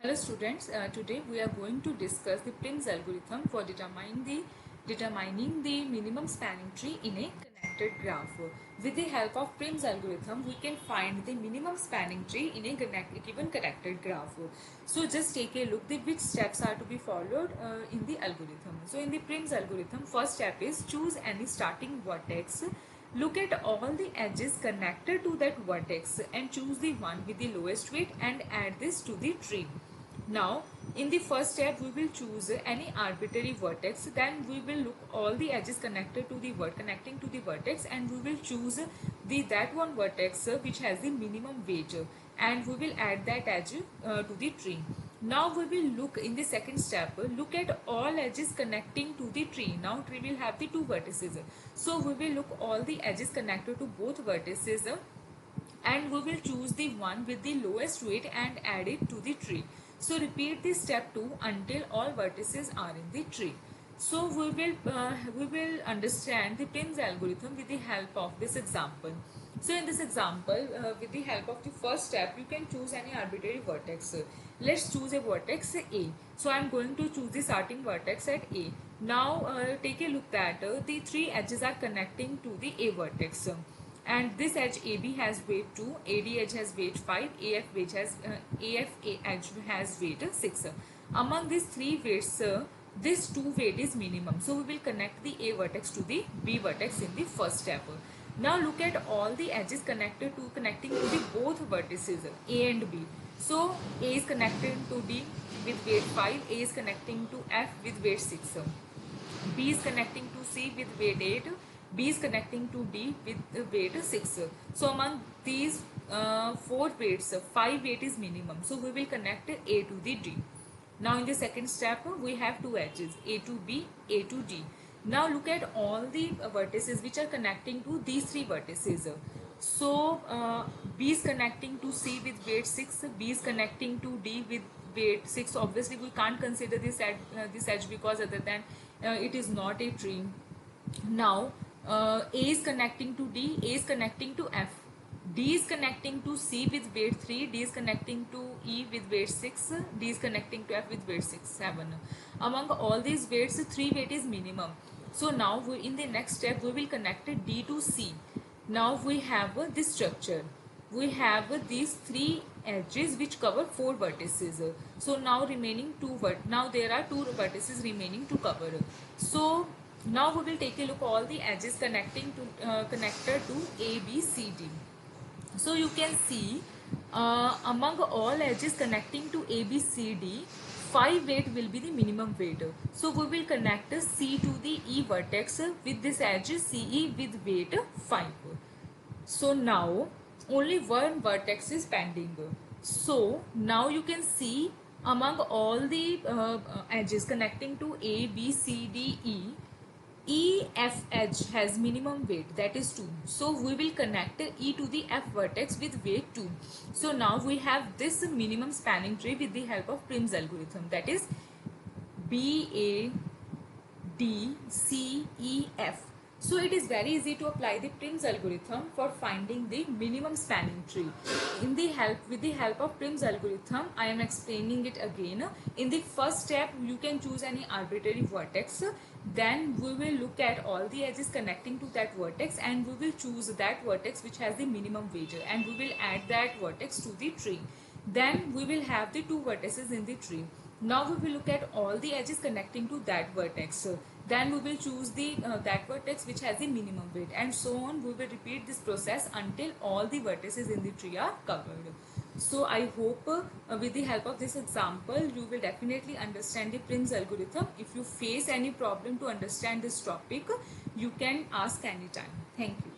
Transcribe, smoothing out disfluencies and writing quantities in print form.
Hello students, today we are going to discuss the Prim's algorithm for determining the minimum spanning tree in a connected graph. With the help of Prim's algorithm, we can find the minimum spanning tree in a given connected graph. So just take a look at which steps are to be followed in the algorithm. So in the Prim's algorithm, first step is choose any starting vertex. Look at all the edges connected to that vertex and choose the one with the lowest weight and add this to the tree. Now, in the first step, we will choose any arbitrary vertex. Then we will look all the edges connected to the connecting to the vertex, and we will choose that one vertex which has the minimum weight, and we will add that edge to the tree. Now we will look in the second step. Look at all edges connecting to the tree. Now tree will have the two vertices. So we will look all the edges connected to both vertices and we will choose the one with the lowest weight and add it to the tree. So repeat this step 2 until all vertices are in the tree. So we will understand the Prim's algorithm with the help of this example. So in this example, with the help of the first step, you can choose any arbitrary vertex. Let's choose a vertex A. So I am going to choose the starting vertex at A. Now take a look that the three edges are connecting to the A vertex. And this edge AB has weight 2, AD edge has weight 5, AF edge has weight 6. Among these three weights, this 2 weight is minimum. So we will connect the A vertex to the B vertex in the first step. Now look at all the edges connecting to the both vertices A and B. So A is connected to D with weight 5, A is connecting to F with weight 6, B is connecting to C with weight 8, B is connecting to D with weight 6. So among these 4 weights, 5 weight is minimum. So we will connect A to the D. Now in the second step, we have two edges, A to B, A to D. Now look at all the vertices which are connecting to these three vertices. So B is connecting to C with weight 6, B is connecting to D with weight 6. Obviously we can't consider this edge because other than it is not a tree. Now A is connecting to D, A is connecting to F, D is connecting to C with weight 3, D is connecting to E with weight 6, D is connecting to F with weight 7. Among all these weights, 3 weight is minimum. So now in the next step, we will connect D to C. Now we have this structure. We have these 3 edges which cover 4 vertices. So now there are 2 vertices remaining to cover. So now we will take a look all the edges connected to A, B, C, D. So you can see among all edges connecting to A, B, C, D, 5 weight will be the minimum weight. So we will connect C to the E vertex with this edge CE with weight 5. So now only one vertex is pending. So now you can see among all the edges connecting to A, B, C, D, E, F edge has minimum weight, that is 2. So we will connect E to the F vertex with weight 2. So now we have this minimum spanning tree with the help of Prim's algorithm, that is B, A, D, C, E, F. So it is very easy to apply the Prim's algorithm for finding the minimum spanning tree. With the help of Prim's algorithm, I am explaining it again. In the first step, you can choose any arbitrary vertex. Then we will look at all the edges connecting to that vertex and we will choose that vertex which has the minimum weight and we will add that vertex to the tree. Then we will have the 2 vertices in the tree. Now we will look at all the edges connecting to that vertex. Then we will choose that vertex which has the minimum weight and so on. We will repeat this process until all the vertices in the tree are covered. So I hope with the help of this example, you will definitely understand the Prim's algorithm. If you face any problem to understand this topic, you can ask anytime. Thank you.